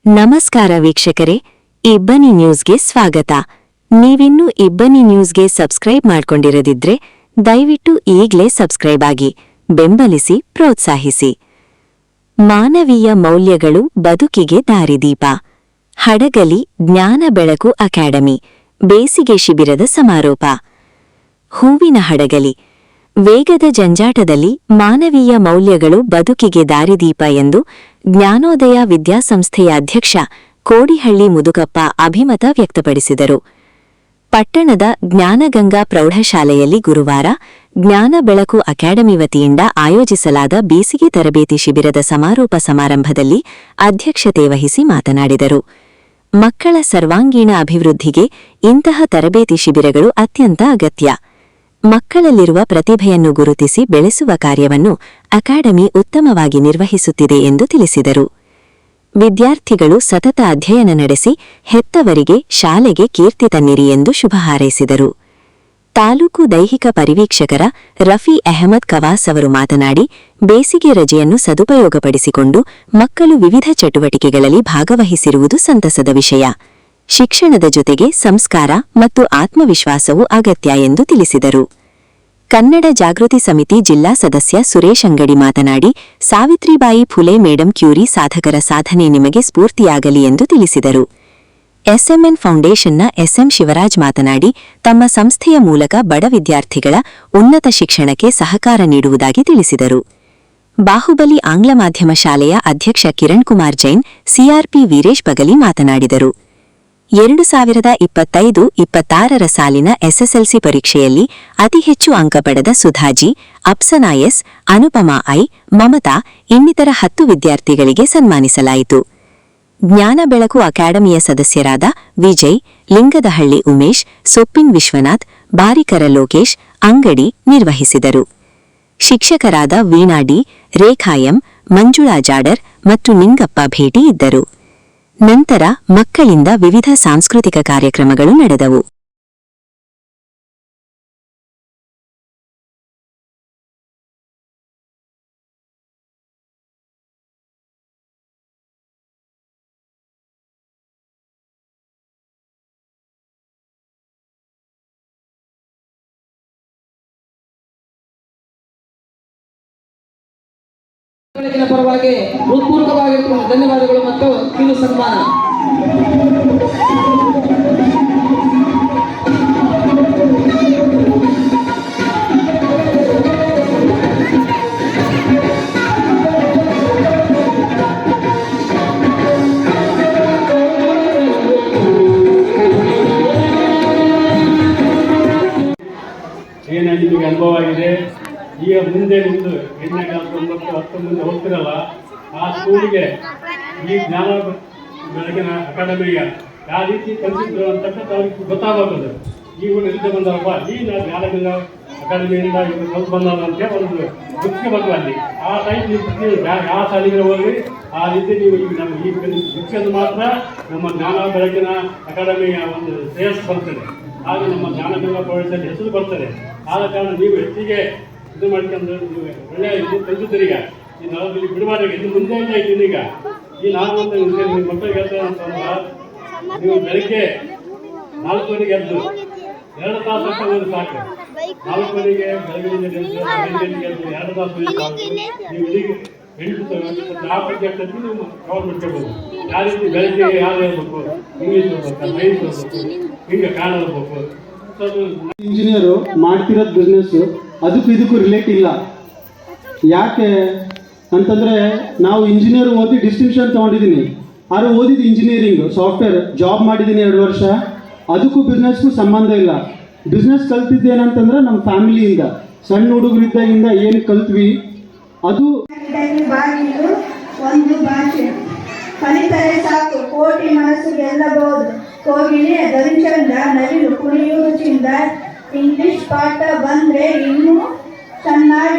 ನಮಸ್ಕಾರ ವೀಕ್ಷಕರೇ, ಇಬ್ಬನಿ ನ್ಯೂಸ್ಗೆ ಸ್ವಾಗತ. ನೀವಿನ್ನೂ ಇಬ್ಬನಿ ನ್ಯೂಸ್ಗೆ ಸಬ್ಸ್ಕ್ರೈಬ್ ಮಾಡ್ಕೊಂಡಿರದಿದ್ರೆ ದಯವಿಟ್ಟು ಈಗ್ಲೇ ಸಬ್ಸ್ಕ್ರೈಬ್ ಆಗಿ ಬೆಂಬಲಿಸಿ ಪ್ರೋತ್ಸಾಹಿಸಿ. ಮಾನವೀಯ ಮೌಲ್ಯಗಳು ಬದುಕಿಗೆ ದಾರಿದೀಪ. ಹಡಗಲಿ ಜ್ಞಾನ ಬೆಳಕು ಅಕಾಡೆಮಿ ಬೇಸಿಗೆ ಶಿಬಿರದ ಸಮಾರೋಪ. ಹೂವಿನ ಹಡಗಲಿ ವೇಗದ ಜಂಜಾಟದಲ್ಲಿ ಮಾನವೀಯ ಮೌಲ್ಯಗಳು ಬದುಕಿಗೆ ದಾರಿದೀಪ ಎಂದು ಜ್ಞಾನೋದಯ ವಿದ್ಯಾಸಂಸ್ಥೆಯ ಅಧ್ಯಕ್ಷ ಕೋಡಿಹಳ್ಳಿ ಮುದುಕಪ್ಪ ಅಭಿಮತ ವ್ಯಕ್ತಪಡಿಸಿದರು. ಪಟ್ಟಣದ ಜ್ಞಾನಗಂಗಾ ಪ್ರೌಢಶಾಲೆಯಲ್ಲಿ ಗುರುವಾರ ಜ್ಞಾನ ಬೆಳಕು ಅಕಾಡೆಮಿ ವತಿಯಿಂದ ಆಯೋಜಿಸಲಾದ ಬೇಸಿಗೆ ತರಬೇತಿ ಶಿಬಿರದ ಸಮಾರೋಪ ಸಮಾರಂಭದಲ್ಲಿ ಅಧ್ಯಕ್ಷತೆ ವಹಿಸಿ ಮಾತನಾಡಿದರು. ಮಕ್ಕಳ ಸರ್ವಾಂಗೀಣ ಅಭಿವೃದ್ಧಿಗೆ ಇಂತಹ ತರಬೇತಿ ಶಿಬಿರಗಳು ಅತ್ಯಂತ ಅಗತ್ಯ. ಮಕ್ಕಳಲ್ಲಿರುವ ಪ್ರತಿಭೆಯನ್ನು ಗುರುತಿಸಿ ಬೆಳೆಸುವ ಕಾರ್ಯವನ್ನು ಅಕಾಡೆಮಿ ಉತ್ತಮವಾಗಿ ನಿರ್ವಹಿಸುತ್ತಿದೆ ಎಂದು ತಿಳಿಸಿದರು. ವಿದ್ಯಾರ್ಥಿಗಳು ಸತತ ಅಧ್ಯಯನ ನಡೆಸಿ ಹೆತ್ತವರಿಗೆ ಶಾಲೆಗೆ ಕೀರ್ತಿ ತನ್ನಿರಿ ಎಂದು ಶುಭ ಹಾರೈಸಿದರು. ತಾಲೂಕು ದೈಹಿಕ ಪರಿವೀಕ್ಷಕರ ರಫಿ ಅಹಮದ್ ಕವಾಸ್ ಅವರು ಮಾತನಾಡಿ, ಬೇಸಿಗೆ ರಜೆಯನ್ನು ಸದುಪಯೋಗಪಡಿಸಿಕೊಂಡು ಮಕ್ಕಳು ವಿವಿಧ ಚಟುವಟಿಕೆಗಳಲ್ಲಿ ಭಾಗವಹಿಸಿರುವುದು ಸಂತಸದ ವಿಷಯ. ಶಿಕ್ಷಣದ ಜೊತೆಗೆ ಸಂಸ್ಕಾರ ಮತ್ತು ಆತ್ಮವಿಶ್ವಾಸವೂ ಅಗತ್ಯ ಎಂದು ತಿಳಿಸಿದರು. ಕನ್ನಡ ಜಾಗೃತಿ ಸಮಿತಿ ಜಿಲ್ಲಾ ಸದಸ್ಯ ಸುರೇಶ್ ಅಂಗಡಿ ಮಾತನಾಡಿ, ಸಾವಿತ್ರಿಬಾಯಿ ಫುಲೆ ಮೇಡಂ ಕ್ಯೂರಿ ಸಾಧಕರ ಸಾಧನೆ ನಿಮಗೆ ಸ್ಫೂರ್ತಿಯಾಗಲಿ ಎಂದು ತಿಳಿಸಿದರು. ಎಸ್ಎಂಎನ್ ಫೌಂಡೇಶನ್ನ ಎಸ್ಎಂ ಶಿವರಾಜ್ ಮಾತನಾಡಿ, ತಮ್ಮ ಸಂಸ್ಥೆಯ ಮೂಲಕ ಬಡ ವಿದ್ಯಾರ್ಥಿಗಳ ಉನ್ನತ ಶಿಕ್ಷಣಕ್ಕೆ ಸಹಕಾರ ನೀಡುವುದಾಗಿ ತಿಳಿಸಿದರು. ಬಾಹುಬಲಿ ಆಂಗ್ಲ ಮಾಧ್ಯಮ ಶಾಲೆಯ ಅಧ್ಯಕ್ಷ ಕಿರಣ್ ಕುಮಾರ್ ಜೈನ್, ಸಿಆರ್ಪಿ ವೀರೇಶ್ ಬಗಲಿ ಮಾತನಾಡಿದರು. 2025-26 ಸಾಲಿನ ಎಸ್ಎಸ್ಎಲ್ಸಿ ಪರೀಕ್ಷೆಯಲ್ಲಿ ಅತಿ ಹೆಚ್ಚು ಅಂಕ ಪಡೆದ ಸುಧಾಜಿ, ಅಪ್ಸನಾ ಎಸ್, ಅನುಪಮಾ ಐ, ಮಮತಾ ಇನ್ನಿತರ 10 ವಿದ್ಯಾರ್ಥಿಗಳಿಗೆ ಸನ್ಮಾನಿಸಲಾಯಿತು. ಜ್ಞಾನ ಬೆಳಕು ಅಕಾಡೆಮಿಯ ಸದಸ್ಯರಾದ ವಿಜಯ್, ಲಿಂಗದಹಳ್ಳಿ ಉಮೇಶ್, ಸೊಪ್ಪಿನ್ ವಿಶ್ವನಾಥ್, ಬಾರಿಕರ ಲೋಕೇಶ್ ಅಂಗಡಿ ನಿರ್ವಹಿಸಿದರು. ಶಿಕ್ಷಕರಾದ ವೀಣಾ ಡಿ, ರೇಖಾ ಎಂ, ಮಂಜುಳಾ ಜಾಡರ್ ಮತ್ತು ನಿಂಗಪ್ಪ ಭೇಟಿ ಇದ್ದರು. ನಂತರ ಮಕ್ಕಳಿಂದ ವಿವಿಧ ಸಾಂಸ್ಕೃತಿಕ ಕಾರ್ಯಕ್ರಮಗಳು ನಡೆದವು. ಪರವಾಗಿ ಹೃತ್ಪೂರ್ವಕವಾಗಿರುವ ಧನ್ಯವಾದಗಳು ಮತ್ತು ಕಿರು ಸನ್ಮಾನ. ಏನಾಗಿ ನಿಮಗೆ ಅನುಭವ ಆಗಿದೆ. ಈಗ ಮುಂದೆ ನಿಮ್ಮದು 8ನೇ ಕ್ಲಾಸ್ 9, 10 ಮುಂದೆ ಹೋಗ್ತಿರಲ್ಲ, ಆ ಸ್ಕೂಲಿಗೆ ಈ ಜ್ಞಾನ ಬೆಳಕಿನ ಅಕಾಡೆಮಿಗೆ ಯಾವ ರೀತಿ ಕಲಿಸಿದ್ರು ಅಂತಕ್ಕಂಥ ಅವ್ರಿಗೆ ಗೊತ್ತಾಗಬಹುದು. ಈಗ ಎಲ್ಲಿಂದ ಬಂದಾರಪ್ಪ, ಈ ಜ್ಞಾನಗಂಗ ಅಕಾಡೆಮಿಯಿಂದ ಇವರು ಕಲ್ತು ಬಂದಾರ ಅಂತ ಒಂದು ಗುರುತಿಗೆ ಬಂದು ಅಲ್ಲಿ ಆ ಟೈಪ್ ನೀವು ಯಾವ ಶಾಲೆಗೆ ಹೋಗಿ ಆ ರೀತಿ ನೀವು ಈಗ ನಮ್ಗೆ ಈ ಗುರುತಿಸೋದು ಮಾತ್ರ ನಮ್ಮ ಜ್ಞಾನ ಬೆಳಕಿನ ಅಕಾಡೆಮಿಯ ಒಂದು ಶ್ರೇಯಸ್ ಬರ್ತದೆ. ಹಾಗೆ ನಮ್ಮ ಜ್ಞಾನಗಂಗ ಪ್ರವೇಶದಲ್ಲಿ ಹೆಸರು ಬರ್ತದೆ. ಆದ ಕಾರಣ ನೀವು ಹೆಚ್ಚಿಗೆ ಇದು ಮಾಡ್ಕೊಂಡು ನೀವು ಒಳ್ಳೆಯ ಇದು ಕಲಿಸಿದ್ದೀರಿ. ಈಗ ಈ ನಾವು ಇಲ್ಲಿ ಬಿಡುಮಾಡಿ ಇನ್ನು ಮುಂದೆ ಇಲ್ಲ ಇದ್ದೀನಿ. ಈಗ ಈ ನಾನು ಅಂತ ನಿಮ್ಮ ಮಕ್ಕಳಿಗೆ ಹೇಳ್ತೇನೆ ಅಂತಂದ್ರೆ, ನೀವು ಬೆಳಗ್ಗೆ 4 ಗಂಟೆಗೆ ಎದ್ದು 2 ತಾಸು ಓದಿ ಸಾಕು. 4 ಗಂಟೆಗೆ ಬೆಳಗ್ಗೆ 2 ತಾಸು ಓದಿ ಸಾಕು. ನೀವು ಇಲ್ಲಿಗೆ 8 ಸಬ್ಜೆಕ್ಟ್ ನೀವು ಕವರ್ ಮಾಡ್ಕೋಬಹುದು. ಯಾವ ರೀತಿ ಬೆಳಗ್ಗೆ ಯಾರು ಹೇಳ್ಬೇಕು, ಇಂಗ್ಲೀಷ್ ಓದ್ಬೇಕು, ಸೈನ್ಸ್ ಓದ್ಬೇಕು, ಹಿಂಗೆ ಕನ್ನಡ ಓದ್ಬೇಕು. ಇಂಜಿನಿಯರು ಮಾಡ್ತಿರೋದು ಬಿಸ್ನೆಸ್ ಅದಕ್ಕೂ ಇದಕ್ಕೂ ರಿಲೇಟ್ ಇಲ್ಲ. ಯಾಕೆ ಅಂತಂದರೆ, ನಾವು ಇಂಜಿನಿಯರ್ ಓದಿ ಡಿಸ್ಟಿಂಕ್ಷನ್ ತೊಗೊಂಡಿದ್ದೀನಿ. ಆದ್ರೆ ಓದಿದ್ದು ಇಂಜಿನಿಯರಿಂಗ್ ಸಾಫ್ಟ್ವೇರ್ ಜಾಬ್ ಮಾಡಿದ್ದೀನಿ 2 ವರ್ಷ. ಅದಕ್ಕೂ ಬಿಸ್ನೆಸ್ಗೂ ಸಂಬಂಧ ಇಲ್ಲ. ಬಿಸ್ನೆಸ್ ಕಲ್ತಿದ್ದೇನಂತಂದ್ರೆ ನಮ್ಮ ಫ್ಯಾಮಿಲಿಯಿಂದ, ಸಣ್ಣ ಹುಡುಗರಿದ್ದಾಗಿಂದ ಏನು ಕಲ್ತ್ವಿ ಅದು. ಒಂದು ಭಾಷೆ ಕಲಿತರೆ ಸಾಕು, ಕೋಟಿ ಮನಸ್ಸು ಗೆಲ್ಲಬಹುದು. ಕೋಗಿಲೆ ಧರಿಚಂದ ನವಿಲು ಕುಣಿಯುವುದು ಚಿಂದ. ಇಂಗ್ಲಿಷ್ ಪಾಠ ಬಂದ್ರೆ ಇನ್ನೂ ಚೆನ್ನಾಗಿ